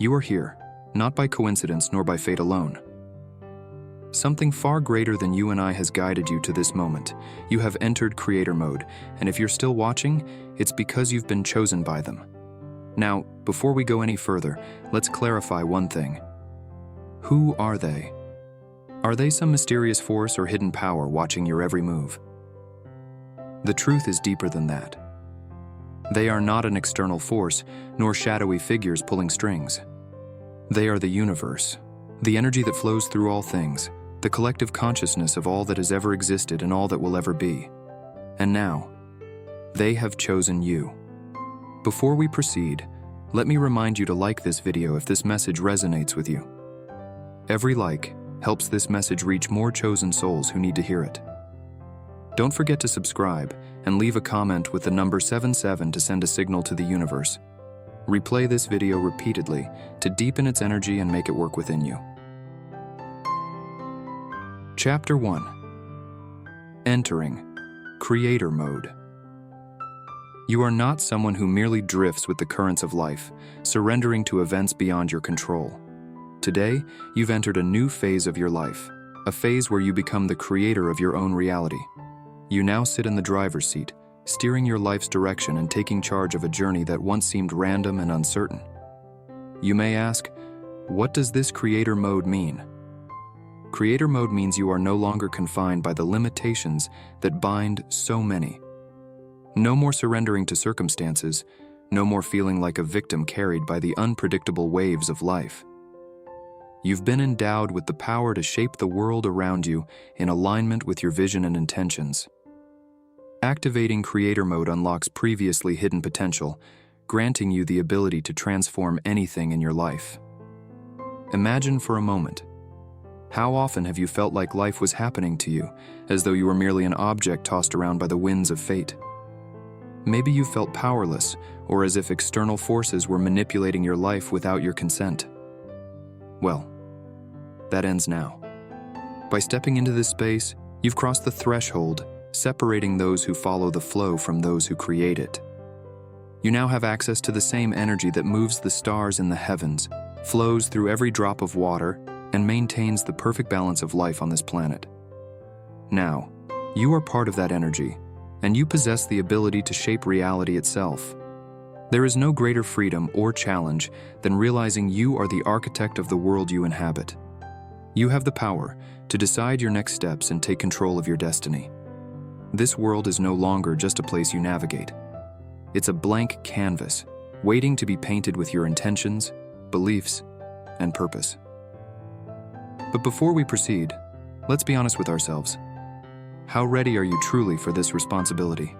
You are here, not by coincidence nor by fate alone. Something far greater than you and I has guided you to this moment. You have entered creator mode, and if you're still watching, it's because you've been chosen by them. Now, before we go any further, let's clarify one thing. Who are they? Are they some mysterious force or hidden power watching your every move? The truth is deeper than that. They are not an external force, nor shadowy figures pulling strings. They are the universe, the energy that flows through all things, the collective consciousness of all that has ever existed and all that will ever be. And now, they have chosen you. Before we proceed, let me remind you to like this video if this message resonates with you. Every like helps this message reach more chosen souls who need to hear it. Don't forget to subscribe and leave a comment with the number 77 to send a signal to the universe. Replay this video repeatedly to deepen its energy and make it work within you. Chapter 1. Entering Creator Mode. You are not someone who merely drifts with the currents of life, surrendering to events beyond your control. Today, you've entered a new phase of your life, a phase where you become the creator of your own reality. You now sit in the driver's seat, steering your life's direction and taking charge of a journey that once seemed random and uncertain. You may ask, what does this creator mode mean? Creator mode means you are no longer confined by the limitations that bind so many. No more surrendering to circumstances, no more feeling like a victim carried by the unpredictable waves of life. You've been endowed with the power to shape the world around you in alignment with your vision and intentions. Activating creator mode unlocks previously hidden potential, granting you the ability to transform anything in your life. Imagine for a moment. How often have you felt like life was happening to you, as though you were merely an object tossed around by the winds of fate? Maybe you felt powerless, or as if external forces were manipulating your life without your consent. Well, that ends now. By stepping into this space, you've crossed the threshold, separating those who follow the flow from those who create it. You now have access to the same energy that moves the stars in the heavens, flows through every drop of water, and maintains the perfect balance of life on this planet. Now, you are part of that energy, and you possess the ability to shape reality itself. There is no greater freedom or challenge than realizing you are the architect of the world you inhabit. You have the power to decide your next steps and take control of your destiny. This world is no longer just a place you navigate. It's a blank canvas, waiting to be painted with your intentions, beliefs, and purpose. But before we proceed, let's be honest with ourselves. How ready are you truly for this responsibility?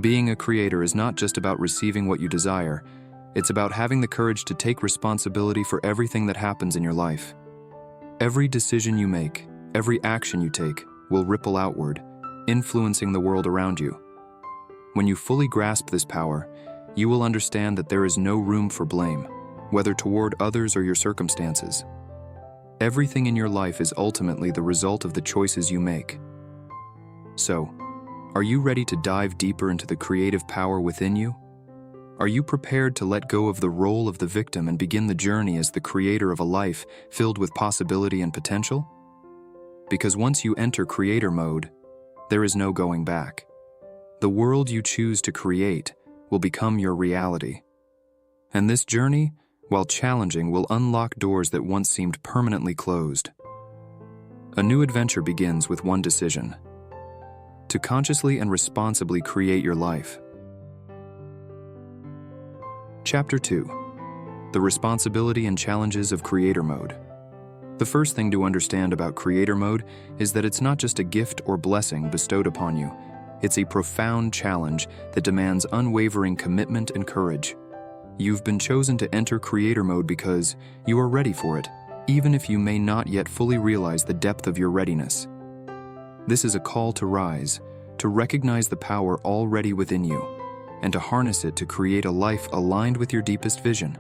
Being a creator is not just about receiving what you desire, it's about having the courage to take responsibility for everything that happens in your life. Every decision you make, every action you take, will ripple outward, influencing the world around you. When you fully grasp this power, you will understand that there is no room for blame, whether toward others or your circumstances. Everything in your life is ultimately the result of the choices you make. So, are you ready to dive deeper into the creative power within you? Are you prepared to let go of the role of the victim and begin the journey as the creator of a life filled with possibility and potential? Because once you enter creator mode, there is no going back. The world you choose to create will become your reality. And this journey, while challenging, will unlock doors that once seemed permanently closed. A new adventure begins with one decision: to consciously and responsibly create your life. Chapter 2. The responsibility and challenges of creator mode. The first thing to understand about creator mode is that it's not just a gift or blessing bestowed upon you. It's a profound challenge that demands unwavering commitment and courage. You've been chosen to enter creator mode because you are ready for it, even if you may not yet fully realize the depth of your readiness. This is a call to rise, to recognize the power already within you, and to harness it to create a life aligned with your deepest vision.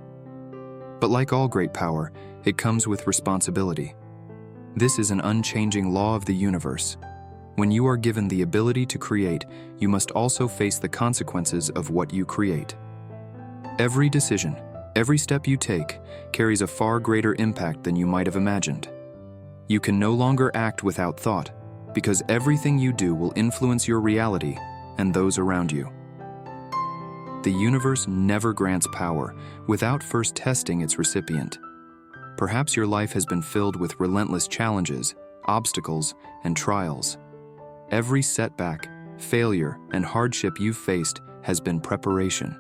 But like all great power, it comes with responsibility. This is an unchanging law of the universe. When you are given the ability to create, you must also face the consequences of what you create. Every decision, Every step you take carries a far greater impact than you might have imagined. You can no longer act without thought, because everything you do will influence your reality and those around you. The universe never grants power without first testing its recipient. Perhaps your life has been filled with relentless challenges, obstacles, and trials. Every setback, failure, and hardship you've faced has been preparation.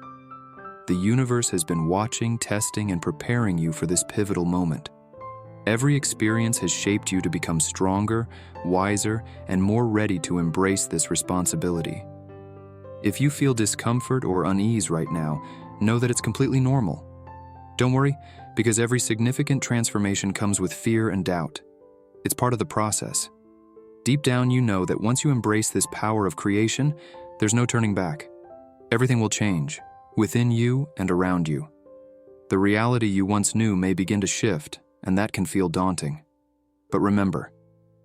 The universe has been watching, testing, and preparing you for this pivotal moment. Every experience has shaped you to become stronger, wiser, and more ready to embrace this responsibility. If you feel discomfort or unease right now, know that it's completely normal. Don't worry, because every significant transformation comes with fear and doubt. It's part of the process. Deep down, you know that once you embrace this power of creation, there's no turning back. Everything will change, within you and around you. The reality you once knew may begin to shift, and that can feel daunting. But remember,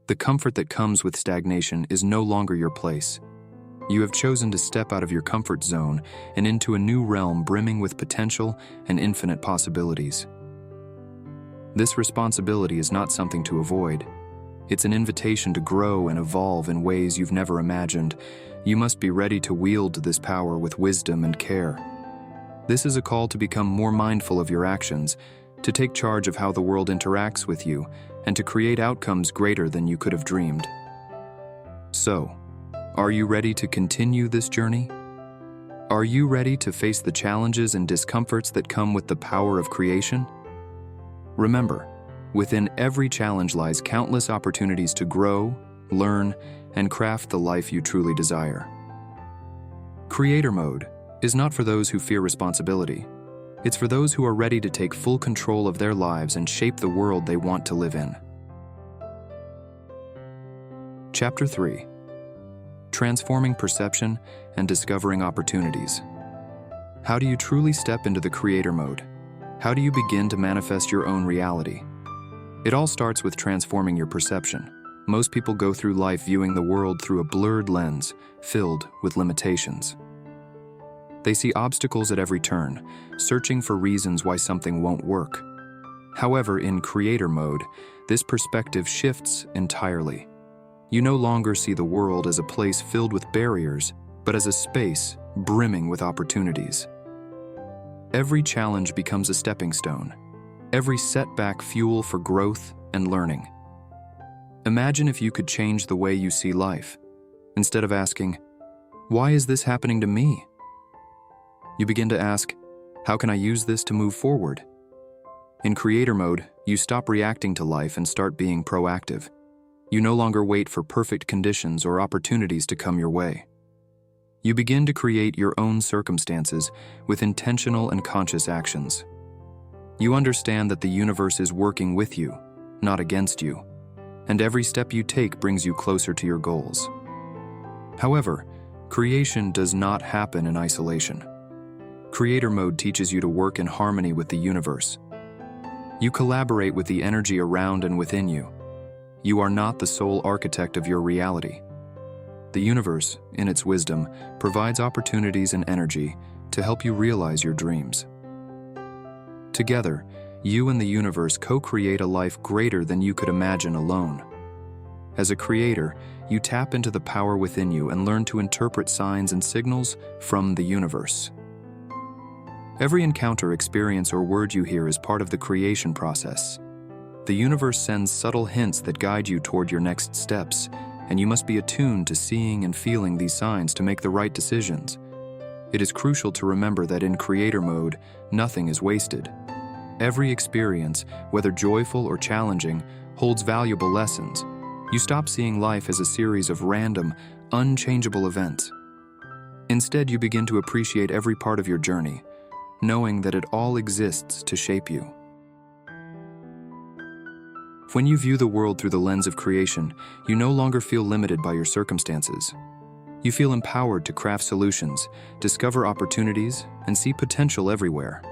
the comfort that comes with stagnation is no longer your place. You have chosen to step out of your comfort zone and into a new realm brimming with potential and infinite possibilities. This responsibility is not something to avoid. It's an invitation to grow and evolve in ways you've never imagined. You must be ready to wield this power with wisdom and care. This is a call to become more mindful of your actions, to take charge of how the world interacts with you, and to create outcomes greater than you could have dreamed. So, are you ready to continue this journey? Are you ready to face the challenges and discomforts that come with the power of creation? Remember, within every challenge lies countless opportunities to grow, learn, and craft the life you truly desire. Creator mode is not for those who fear responsibility. It's for those who are ready to take full control of their lives and shape the world they want to live in. Chapter 3. Transforming perception and discovering opportunities. How do you truly step into the creator mode? How do you begin to manifest your own reality? It all starts with transforming your perception. Most people go through life viewing the world through a blurred lens, filled with limitations. They see obstacles at every turn, searching for reasons why something won't work. However, in creator mode, this perspective shifts entirely. You no longer see the world as a place filled with barriers, but as a space brimming with opportunities. Every challenge becomes a stepping stone, every setback fuel for growth and learning. Imagine if you could change the way you see life. Instead of asking, "Why is this happening to me?" you begin to ask, "How can I use this to move forward?" In creator mode, you stop reacting to life and start being proactive. You no longer wait for perfect conditions or opportunities to come your way. You begin to create your own circumstances with intentional and conscious actions. You understand that the universe is working with you, not against you, and every step you take brings you closer to your goals. However, creation does not happen in isolation. Creator mode teaches you to work in harmony with the universe. You collaborate with the energy around and within you. You are not the sole architect of your reality. The universe, in its wisdom, provides opportunities and energy to help you realize your dreams. Together, you and the universe co-create a life greater than you could imagine alone. As a creator, you tap into the power within you and learn to interpret signs and signals from the universe. Every encounter, experience, or word you hear is part of the creation process. The universe sends subtle hints that guide you toward your next steps, and you must be attuned to seeing and feeling these signs to make the right decisions. It is crucial to remember that in creator mode, nothing is wasted. Every experience, whether joyful or challenging, holds valuable lessons. You stop seeing life as a series of random, unchangeable events. Instead, you begin to appreciate every part of your journey, knowing that it all exists to shape you. When you view the world through the lens of creation, you no longer feel limited by your circumstances. You feel empowered to craft solutions, discover opportunities, and see potential everywhere.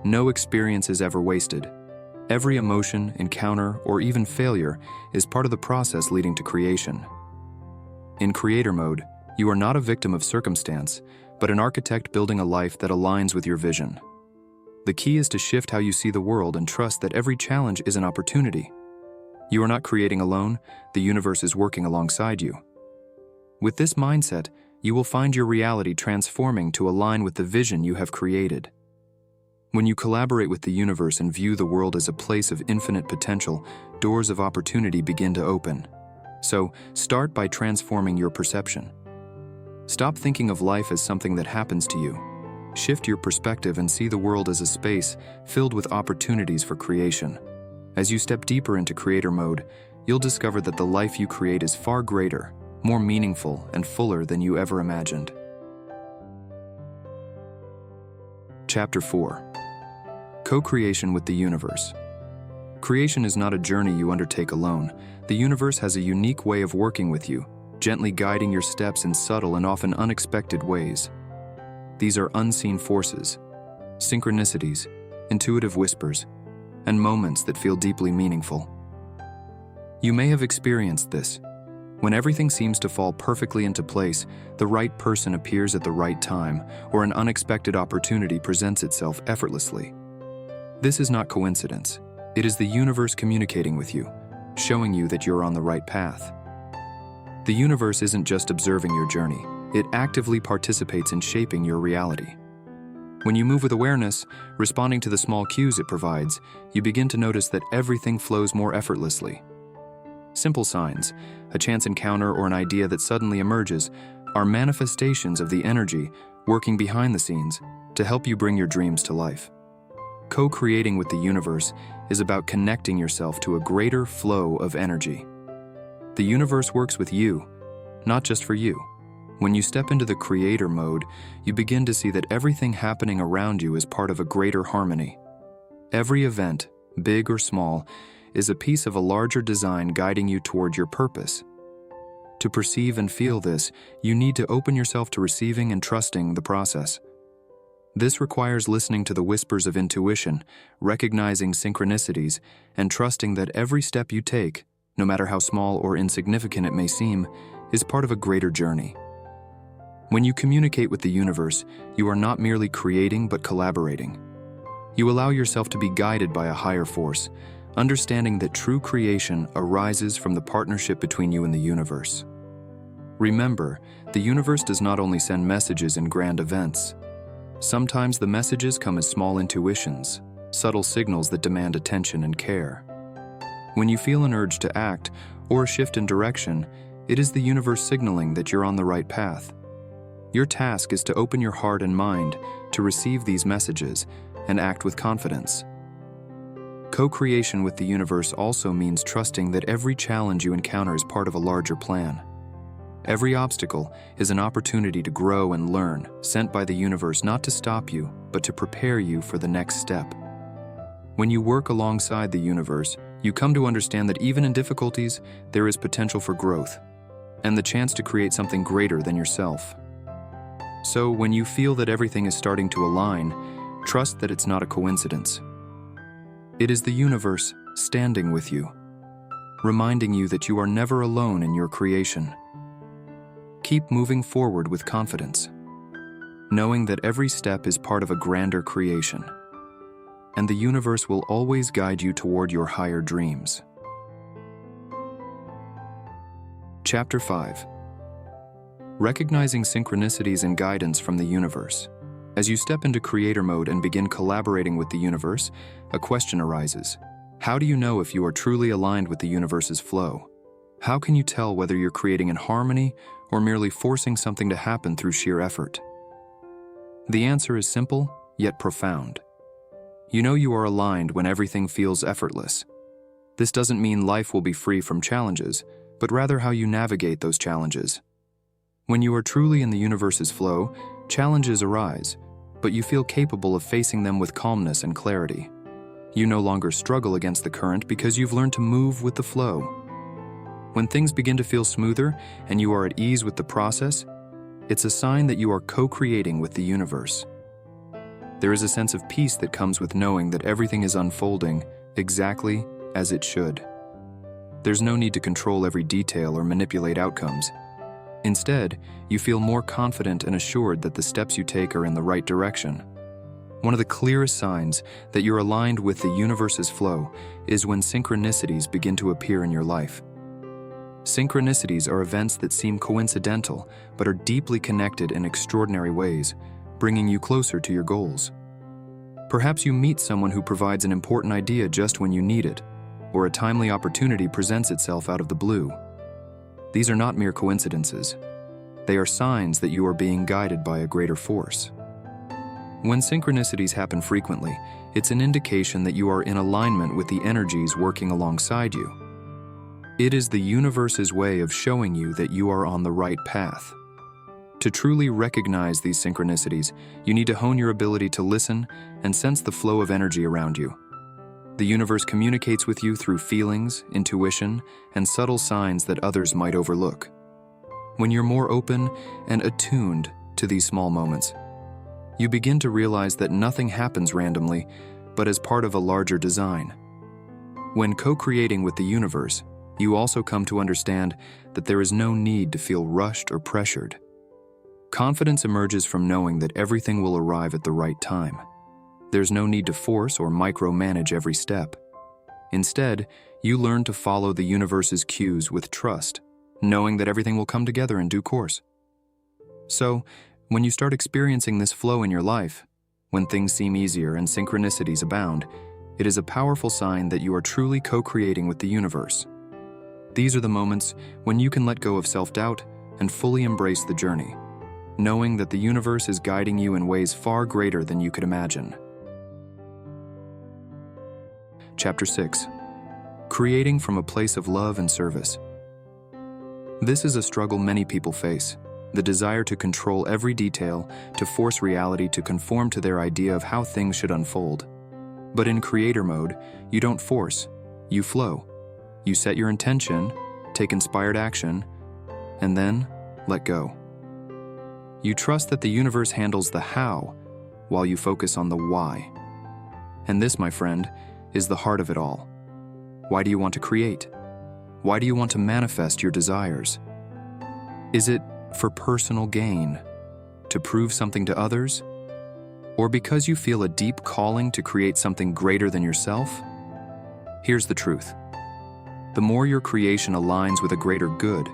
No experience is ever wasted. Every emotion, encounter, or even failure is part of the process leading to creation. In creator mode, you are not a victim of circumstance, but an architect building a life that aligns with your vision. The key is to shift how you see the world and trust that every challenge is an opportunity. You are not creating alone, the universe is working alongside you. With this mindset, you will find your reality transforming to align with the vision you have created. When you collaborate with the universe and view the world as a place of infinite potential, doors of opportunity begin to open. So, start by transforming your perception. Stop thinking of life as something that happens to you. Shift your perspective and see the world as a space filled with opportunities for creation. As you step deeper into creator mode, you'll discover that the life you create is far greater, more meaningful, and fuller than you ever imagined. Chapter 4. Co-creation with the universe. Creation is not a journey you undertake alone. The universe has a unique way of working with you, gently guiding your steps in subtle and often unexpected ways. These are unseen forces, synchronicities, intuitive whispers, and moments that feel deeply meaningful. You may have experienced this. When everything seems to fall perfectly into place, the right person appears at the right time, or an unexpected opportunity presents itself effortlessly. This is not coincidence. It is the universe communicating with you, showing you that you're on the right path. The universe isn't just observing your journey, it actively participates in shaping your reality. When you move with awareness, responding to the small cues it provides, you begin to notice that everything flows more effortlessly. Simple signs, a chance encounter or an idea that suddenly emerges, are manifestations of the energy working behind the scenes to help you bring your dreams to life. Co-creating with the universe is about connecting yourself to a greater flow of energy. The universe works with you, not just for you. When you step into the creator mode, you begin to see that everything happening around you is part of a greater harmony. Every event, big or small, is a piece of a larger design guiding you toward your purpose. To perceive and feel this, you need to open yourself to receiving and trusting the process. This requires listening to the whispers of intuition, recognizing synchronicities, and trusting that every step you take, no matter how small or insignificant it may seem, is part of a greater journey. When you communicate with the universe, you are not merely creating but collaborating. You allow yourself to be guided by a higher force, understanding that true creation arises from the partnership between you and the universe. Remember, the universe does not only send messages in grand events. Sometimes the messages come as small intuitions, subtle signals that demand attention and care. When you feel an urge to act or a shift in direction, it is the universe signaling that you're on the right path. Your task is to open your heart and mind to receive these messages and act with confidence. Co-creation with the universe also means trusting that every challenge you encounter is part of a larger plan. Every obstacle is an opportunity to grow and learn, sent by the universe not to stop you, but to prepare you for the next step. When you work alongside the universe, you come to understand that even in difficulties, there is potential for growth and the chance to create something greater than yourself. So when you feel that everything is starting to align, trust that it's not a coincidence. It is the universe standing with you, reminding you that you are never alone in your creation. Keep moving forward with confidence, knowing that every step is part of a grander creation, and the universe will always guide you toward your higher dreams. Chapter 5. Recognizing synchronicities and guidance from the universe. As you step into creator mode and begin collaborating with the universe, a question arises. How do you know if you are truly aligned with the universe's flow? How can you tell whether you're creating in harmony or merely forcing something to happen through sheer effort? The answer is simple, yet profound. You know you are aligned when everything feels effortless. This doesn't mean life will be free from challenges, but rather how you navigate those challenges. When you are truly in the universe's flow, challenges arise, but you feel capable of facing them with calmness and clarity. You no longer struggle against the current because you've learned to move with the flow. When things begin to feel smoother and you are at ease with the process, it's a sign that you are co-creating with the universe. There is a sense of peace that comes with knowing that everything is unfolding exactly as it should. There's no need to control every detail or manipulate outcomes. Instead, you feel more confident and assured that the steps you take are in the right direction. One of the clearest signs that you're aligned with the universe's flow is when synchronicities begin to appear in your life. Synchronicities are events that seem coincidental but are deeply connected in extraordinary ways, bringing you closer to your goals. Perhaps you meet someone who provides an important idea just when you need it, or a timely opportunity presents itself out of the blue. These are not mere coincidences. They are signs that you are being guided by a greater force. When synchronicities happen frequently, it's an indication that you are in alignment with the energies working alongside you. It is the universe's way of showing you that you are on the right path. To truly recognize these synchronicities, you need to hone your ability to listen and sense the flow of energy around you. The universe communicates with you through feelings, intuition, and subtle signs that others might overlook. When you're more open and attuned to these small moments, you begin to realize that nothing happens randomly, but as part of a larger design. When co-creating with the universe, you also come to understand that there is no need to feel rushed or pressured. Confidence emerges from knowing that everything will arrive at the right time. There's no need to force or micromanage every step. Instead, you learn to follow the universe's cues with trust, knowing that everything will come together in due course. So, when you start experiencing this flow in your life, when things seem easier and synchronicities abound, it is a powerful sign that you are truly co-creating with the universe. These are the moments when you can let go of self-doubt and fully embrace the journey, knowing that the universe is guiding you in ways far greater than you could imagine. Chapter 6. Creating from a place of love and service. This is a struggle many people face, the desire to control every detail, to force reality to conform to their idea of how things should unfold. But in creator mode, you don't force, you flow. You set your intention, take inspired action, and then let go. You trust that the universe handles the how, while you focus on the why. And this, my friend, is the heart of it all. Why do you want to create? Why do you want to manifest your desires? Is it for personal gain, to prove something to others? Or because you feel a deep calling to create something greater than yourself? Here's the truth. The more your creation aligns with a greater good,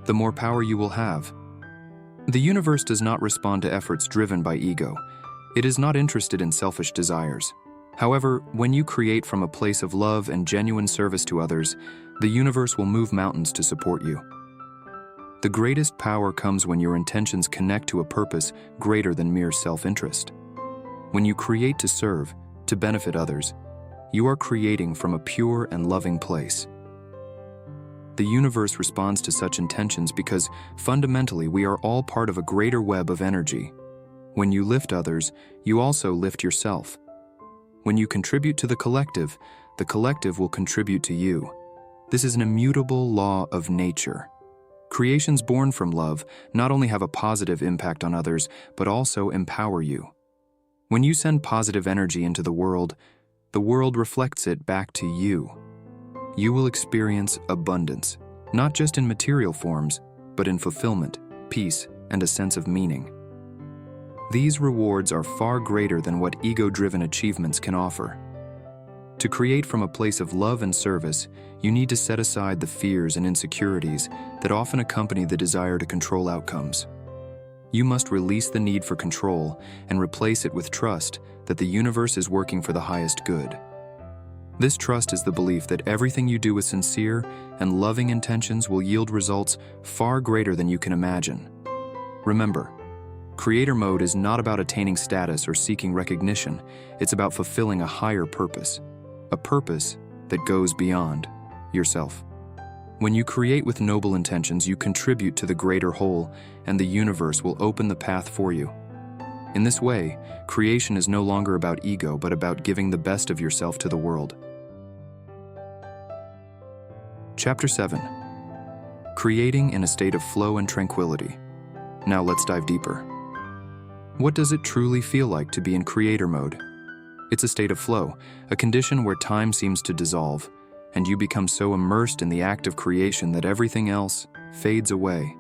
the more power you will have. The universe does not respond to efforts driven by ego. It is not interested in selfish desires. However, when you create from a place of love and genuine service to others, the universe will move mountains to support you. The greatest power comes when your intentions connect to a purpose greater than mere self-interest. When you create to serve, to benefit others, you are creating from a pure and loving place. The universe responds to such intentions because, fundamentally, we are all part of a greater web of energy. When you lift others, you also lift yourself. When you contribute to the collective will contribute to you. This is an immutable law of nature. Creations born from love not only have a positive impact on others, but also empower you. When you send positive energy into the world reflects it back to you. You will experience abundance, not just in material forms, but in fulfillment, peace, and a sense of meaning. These rewards are far greater than what ego-driven achievements can offer. To create from a place of love and service, you need to set aside the fears and insecurities that often accompany the desire to control outcomes. You must release the need for control and replace it with trust that the universe is working for the highest good. This trust is the belief that everything you do with sincere and loving intentions will yield results far greater than you can imagine. Remember, creator mode is not about attaining status or seeking recognition. It's about fulfilling a higher purpose, a purpose that goes beyond yourself. When you create with noble intentions, you contribute to the greater whole, and the universe will open the path for you. In this way, creation is no longer about ego, but about giving the best of yourself to the world. Chapter 7. Creating in a state of flow and tranquility. Now let's dive deeper. What does it truly feel like to be in creator mode? It's a state of flow, a condition where time seems to dissolve, and you become so immersed in the act of creation that everything else fades away.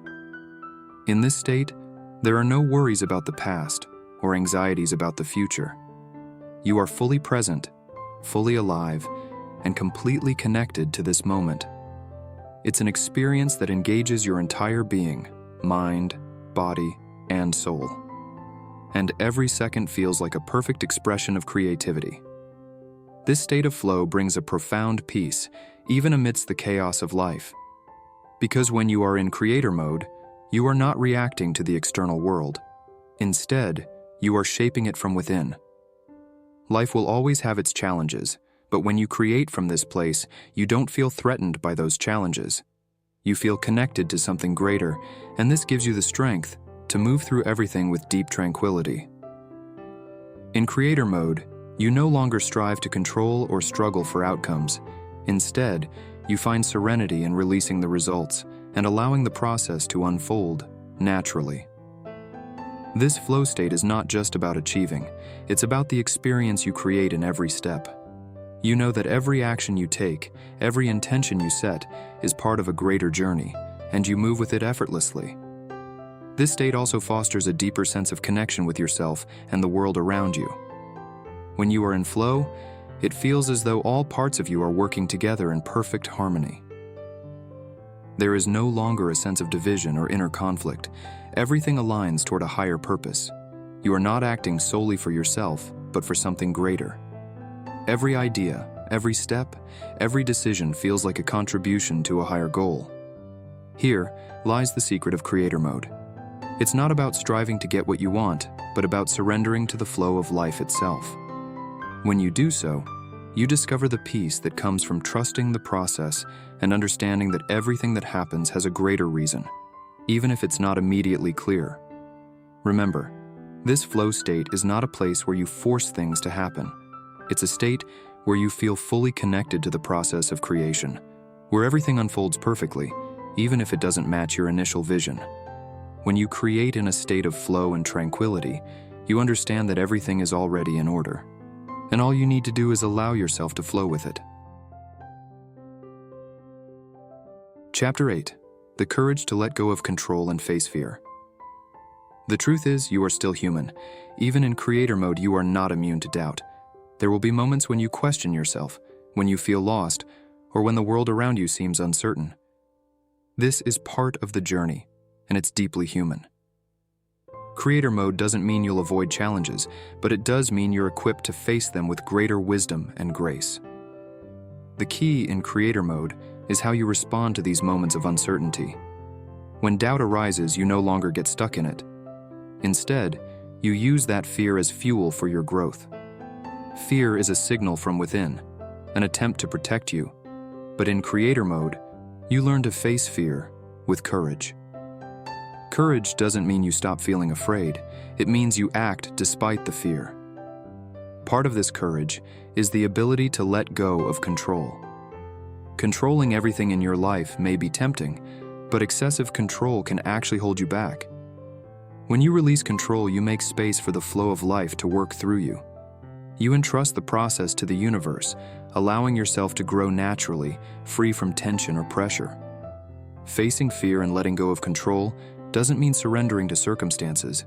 In this state, there are no worries about the past or anxieties about the future. You are fully present, fully alive, and completely connected to this moment. It's an experience that engages your entire being, mind, body, and soul. And every second feels like a perfect expression of creativity. This state of flow brings a profound peace, even amidst the chaos of life. Because when you are in creator mode, you are not reacting to the external world. Instead, you are shaping it from within. Life will always have its challenges, but when you create from this place, you don't feel threatened by those challenges. You feel connected to something greater, and this gives you the strength to move through everything with deep tranquility. In creator mode, you no longer strive to control or struggle for outcomes. Instead, you find serenity in releasing the results and allowing the process to unfold naturally. This flow state is not just about achieving, it's about the experience you create in every step. You know that every action you take, every intention you set, is part of a greater journey, and you move with it effortlessly. This state also fosters a deeper sense of connection with yourself and the world around you. When you are in flow, it feels as though all parts of you are working together in perfect harmony. There is no longer a sense of division or inner conflict. Everything aligns toward a higher purpose. You are not acting solely for yourself, but for something greater. Every idea, every step, every decision feels like a contribution to a higher goal. Here lies the secret of creator mode. It's not about striving to get what you want, but about surrendering to the flow of life itself. When you do so, you discover the peace that comes from trusting the process and understanding that everything that happens has a greater reason, even if it's not immediately clear. Remember, this flow state is not a place where you force things to happen. It's a state where you feel fully connected to the process of creation, where everything unfolds perfectly, even if it doesn't match your initial vision. When you create in a state of flow and tranquility, you understand that everything is already in order, and all you need to do is allow yourself to flow with it. Chapter 8. The courage to let go of control and face fear. The truth is, you are still human. Even in creator mode, you are not immune to doubt. There will be moments when you question yourself, when you feel lost, or when the world around you seems uncertain. This is part of the journey, and it's deeply human. Creator mode doesn't mean you'll avoid challenges, but it does mean you're equipped to face them with greater wisdom and grace. The key in creator mode is how you respond to these moments of uncertainty. When doubt arises, you no longer get stuck in it. Instead, you use that fear as fuel for your growth. Fear is a signal from within, an attempt to protect you. But in creator mode, you learn to face fear with courage. Courage doesn't mean you stop feeling afraid. It means you act despite the fear. Part of this courage is the ability to let go of control. Controlling everything in your life may be tempting, but excessive control can actually hold you back. When you release control, you make space for the flow of life to work through you. You entrust the process to the universe, allowing yourself to grow naturally, free from tension or pressure. Facing fear and letting go of control doesn't mean surrendering to circumstances.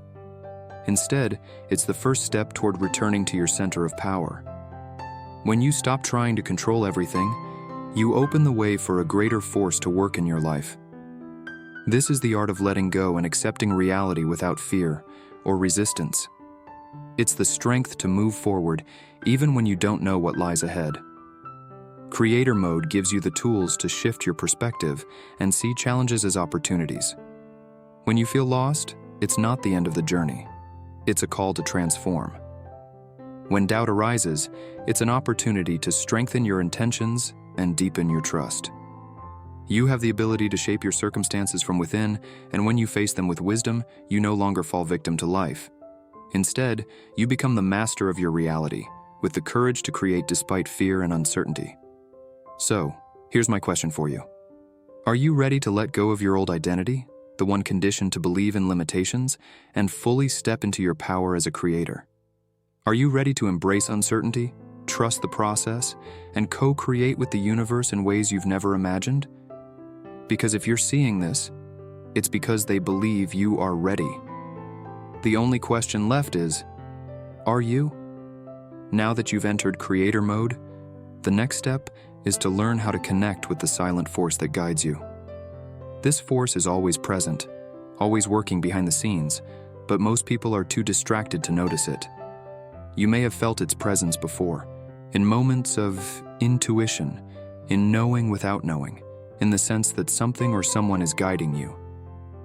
Instead, it's the first step toward returning to your center of power. When you stop trying to control everything, you open the way for a greater force to work in your life. This is the art of letting go and accepting reality without fear or resistance. It's the strength to move forward even when you don't know what lies ahead. Creator mode gives you the tools to shift your perspective and see challenges as opportunities. When you feel lost, it's not the end of the journey. It's a call to transform. When doubt arises, it's an opportunity to strengthen your intentions and deepen your trust. You have the ability to shape your circumstances from within, and when you face them with wisdom, you no longer fall victim to life. Instead, you become the master of your reality, with the courage to create despite fear and uncertainty. So, here's my question for you. Are you ready to let go of your old identity, the one conditioned to believe in limitations, and fully step into your power as a creator? Are you ready to embrace uncertainty, trust the process, and co-create with the universe in ways you've never imagined? Because if you're seeing this, it's because they believe you are ready. The only question left is, are you? Now that you've entered creator mode, the next step is to learn how to connect with the silent force that guides you. This force is always present, always working behind the scenes, but most people are too distracted to notice it. You may have felt its presence before, in moments of intuition, in knowing without knowing, in the sense that something or someone is guiding you.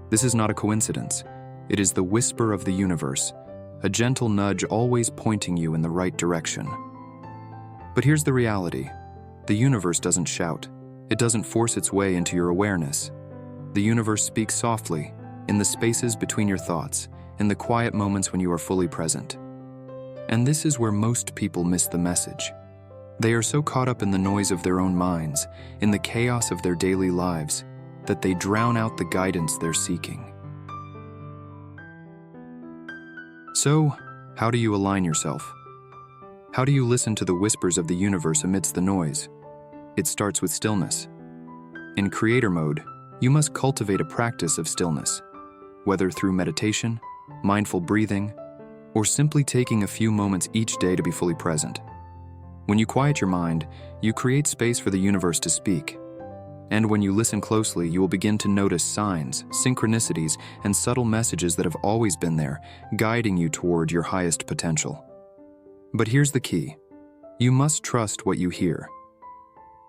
This is not a coincidence. It is the whisper of the universe, a gentle nudge always pointing you in the right direction. But here's the reality. The universe doesn't shout. It doesn't force its way into your awareness. The universe speaks softly, in the spaces between your thoughts, in the quiet moments when you are fully present. And this is where most people miss the message. They are so caught up in the noise of their own minds, in the chaos of their daily lives, that they drown out the guidance they're seeking. So, how do you align yourself? How do you listen to the whispers of the universe amidst the noise? It starts with stillness. In creator mode, you must cultivate a practice of stillness, whether through meditation, mindful breathing, or simply taking a few moments each day to be fully present. When you quiet your mind, you create space for the universe to speak. And when you listen closely, you will begin to notice signs, synchronicities, and subtle messages that have always been there, guiding you toward your highest potential. But here's the key. You must trust what you hear.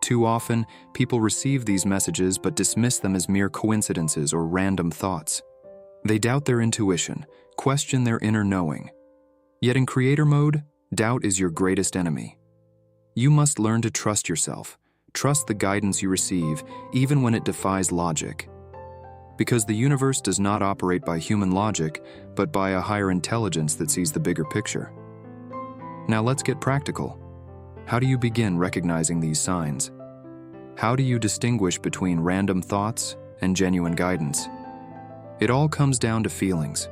Too often, people receive these messages but dismiss them as mere coincidences or random thoughts. They doubt their intuition, question their inner knowing. Yet in creator mode, doubt is your greatest enemy. You must learn to trust yourself, trust the guidance you receive, even when it defies logic. Because the universe does not operate by human logic, but by a higher intelligence that sees the bigger picture. Now let's get practical. How do you begin recognizing these signs? How do you distinguish between random thoughts and genuine guidance? It all comes down to feelings.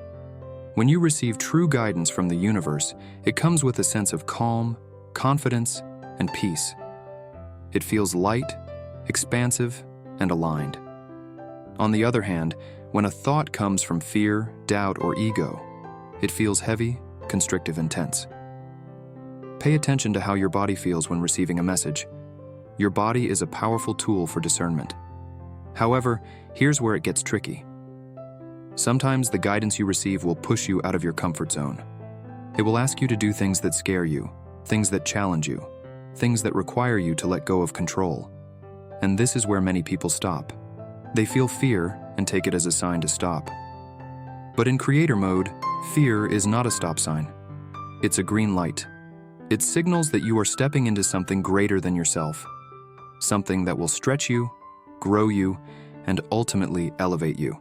When you receive true guidance from the universe, it comes with a sense of calm, confidence, and peace. It feels light, expansive, and aligned. On the other hand, when a thought comes from fear, doubt, or ego, it feels heavy, constrictive, and tense. Pay attention to how your body feels when receiving a message. Your body is a powerful tool for discernment. However, here's where it gets tricky. Sometimes the guidance you receive will push you out of your comfort zone. It will ask you to do things that scare you, things that challenge you, things that require you to let go of control. And this is where many people stop. They feel fear and take it as a sign to stop. But in creator mode, fear is not a stop sign. It's a green light. It signals that you are stepping into something greater than yourself, something that will stretch you, grow you, and ultimately elevate you.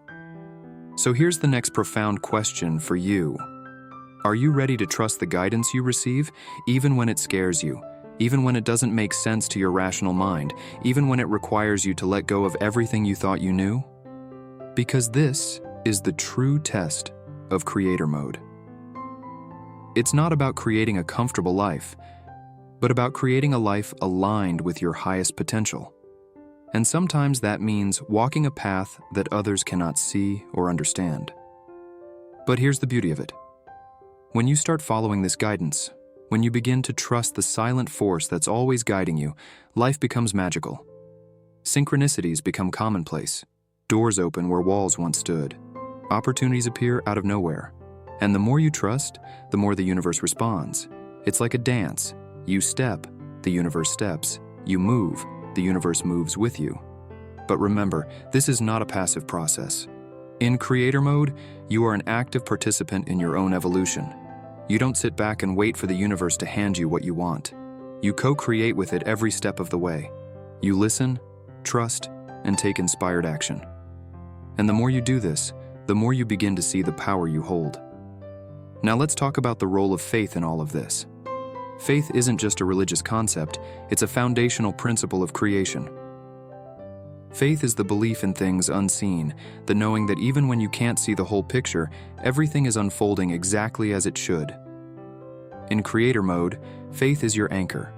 So here's the next profound question for you. Are you ready to trust the guidance you receive, even when it scares you, even when it doesn't make sense to your rational mind, even when it requires you to let go of everything you thought you knew? Because this is the true test of creator mode. It's not about creating a comfortable life, but about creating a life aligned with your highest potential. And sometimes that means walking a path that others cannot see or understand. But here's the beauty of it. When you start following this guidance, when you begin to trust the silent force that's always guiding you, life becomes magical. Synchronicities become commonplace. Doors open where walls once stood. Opportunities appear out of nowhere. And the more you trust, the more the universe responds. It's like a dance. You step, the universe steps. You move, the universe moves with you. But remember, this is not a passive process. In creator mode, you are an active participant in your own evolution. You don't sit back and wait for the universe to hand you what you want. You co-create with it every step of the way. You listen, trust, and take inspired action. And the more you do this, the more you begin to see the power you hold. Now let's talk about the role of faith in all of this. Faith isn't just a religious concept, it's a foundational principle of creation. Faith is the belief in things unseen, the knowing that even when you can't see the whole picture, everything is unfolding exactly as it should. In creator mode, faith is your anchor.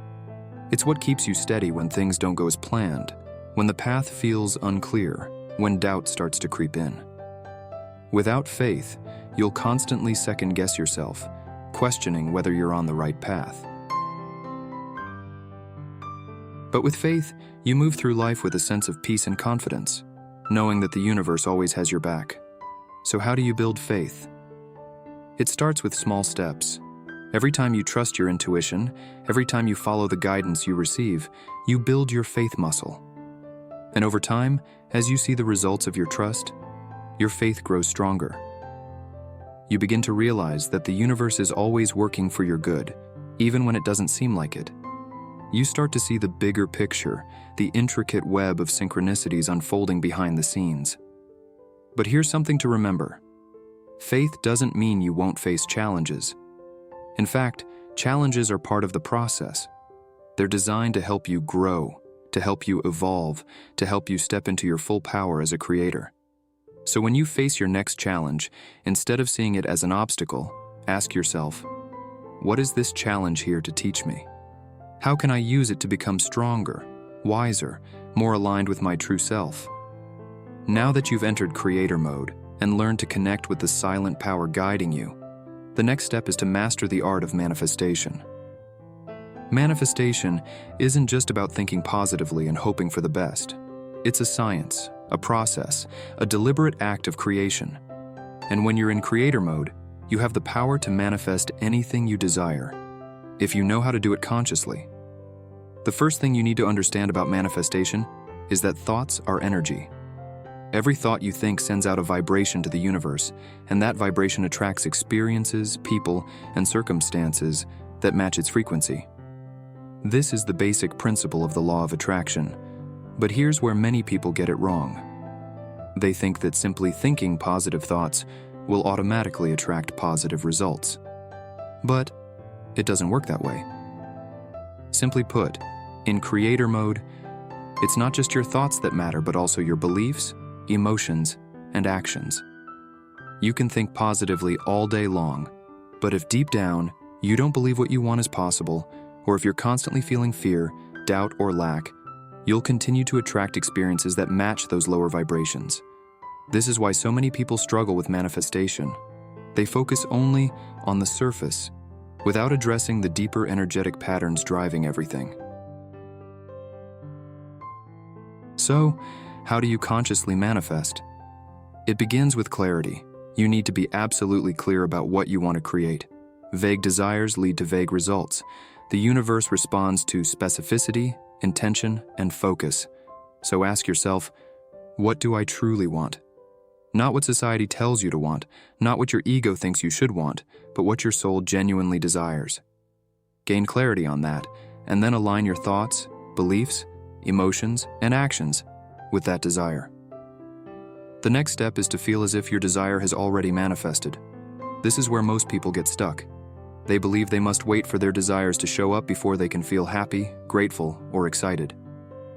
It's what keeps you steady when things don't go as planned, when the path feels unclear, when doubt starts to creep in. Without faith, you'll constantly second-guess yourself, questioning whether you're on the right path. But with faith, you move through life with a sense of peace and confidence, knowing that the universe always has your back. So how do you build faith? It starts with small steps. Every time you trust your intuition, every time you follow the guidance you receive, you build your faith muscle. And over time, as you see the results of your trust, your faith grows stronger. You begin to realize that the universe is always working for your good, even when it doesn't seem like it. You start to see the bigger picture, the intricate web of synchronicities unfolding behind the scenes. But here's something to remember. Faith doesn't mean you won't face challenges. In fact, challenges are part of the process. They're designed to help you grow, to help you evolve, to help you step into your full power as a creator. So when you face your next challenge, instead of seeing it as an obstacle, ask yourself, what is this challenge here to teach me? How can I use it to become stronger, wiser, more aligned with my true self? Now that you've entered creator mode and learned to connect with the silent power guiding you, the next step is to master the art of manifestation. Manifestation isn't just about thinking positively and hoping for the best. It's a science, a process, a deliberate act of creation. And when you're in creator mode, you have the power to manifest anything you desire, if you know how to do it consciously. The first thing you need to understand about manifestation is that thoughts are energy. Every thought you think sends out a vibration to the universe, and that vibration attracts experiences, people, and circumstances that match its frequency. This is the basic principle of the law of attraction, but here's where many people get it wrong. They think that simply thinking positive thoughts will automatically attract positive results. But it doesn't work that way. Simply put, in creator mode, it's not just your thoughts that matter, but also your beliefs, emotions, and actions. You can think positively all day long, but if deep down you don't believe what you want is possible, or if you're constantly feeling fear, doubt, or lack, you'll continue to attract experiences that match those lower vibrations. This is why so many people struggle with manifestation. They focus only on the surface, without addressing the deeper energetic patterns driving everything. So, how do you consciously manifest? It begins with clarity. You need to be absolutely clear about what you want to create. Vague desires lead to vague results. The universe responds to specificity, intention, and focus. So ask yourself, what do I truly want? Not what society tells you to want, not what your ego thinks you should want, but what your soul genuinely desires. Gain clarity on that, and then align your thoughts, beliefs, emotions, and actions with that desire. The next step is to feel as if your desire has already manifested. This is where most people get stuck. They believe they must wait for their desires to show up before they can feel happy, grateful, or excited.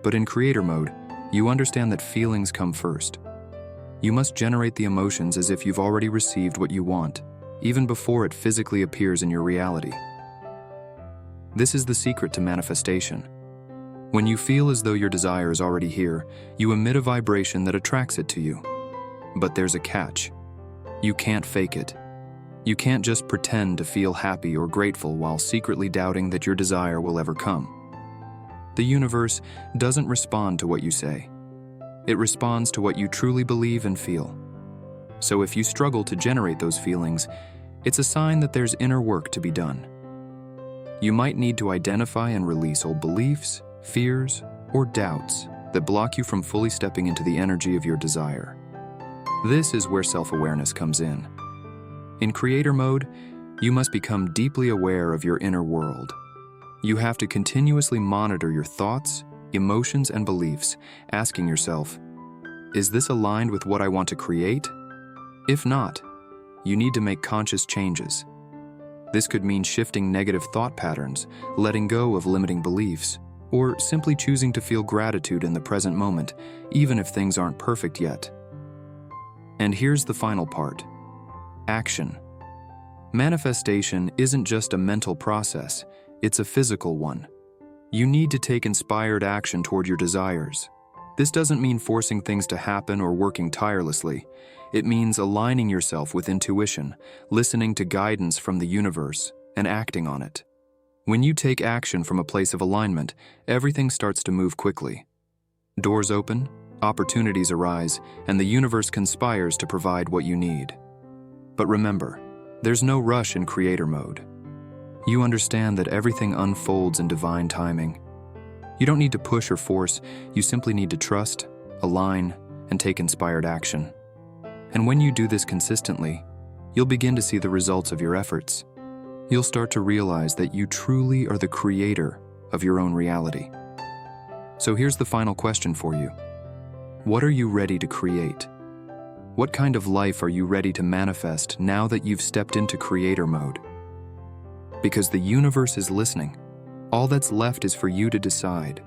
But in creator mode, you understand that feelings come first. You must generate the emotions as if you've already received what you want, even before it physically appears in your reality. This is the secret to manifestation. When you feel as though your desire is already here, you emit a vibration that attracts it to you. But there's a catch. You can't fake it. You can't just pretend to feel happy or grateful while secretly doubting that your desire will ever come. The universe doesn't respond to what you say. It responds to what you truly believe and feel. So if you struggle to generate those feelings, it's a sign that there's inner work to be done. You might need to identify and release old beliefs, fears, or doubts that block you from fully stepping into the energy of your desire. This is where self-awareness comes in. In creator mode, you must become deeply aware of your inner world. You have to continuously monitor your thoughts, emotions, and beliefs, asking yourself, is this aligned with what I want to create? If not, you need to make conscious changes. This could mean shifting negative thought patterns, letting go of limiting beliefs, or simply choosing to feel gratitude in the present moment, even if things aren't perfect yet. And here's the final part: action. Manifestation isn't just a mental process, it's a physical one. You need to take inspired action toward your desires. This doesn't mean forcing things to happen or working tirelessly. It means aligning yourself with intuition, listening to guidance from the universe, and acting on it. When you take action from a place of alignment, everything starts to move quickly. Doors open, opportunities arise, and the universe conspires to provide what you need. But remember, there's no rush in creator mode. You understand that everything unfolds in divine timing. You don't need to push or force, you simply need to trust, align, and take inspired action. And when you do this consistently, you'll begin to see the results of your efforts. You'll start to realize that you truly are the creator of your own reality. So here's the final question for you. What are you ready to create? What kind of life are you ready to manifest now that you've stepped into creator mode? Because the universe is listening. All that's left is for you to decide.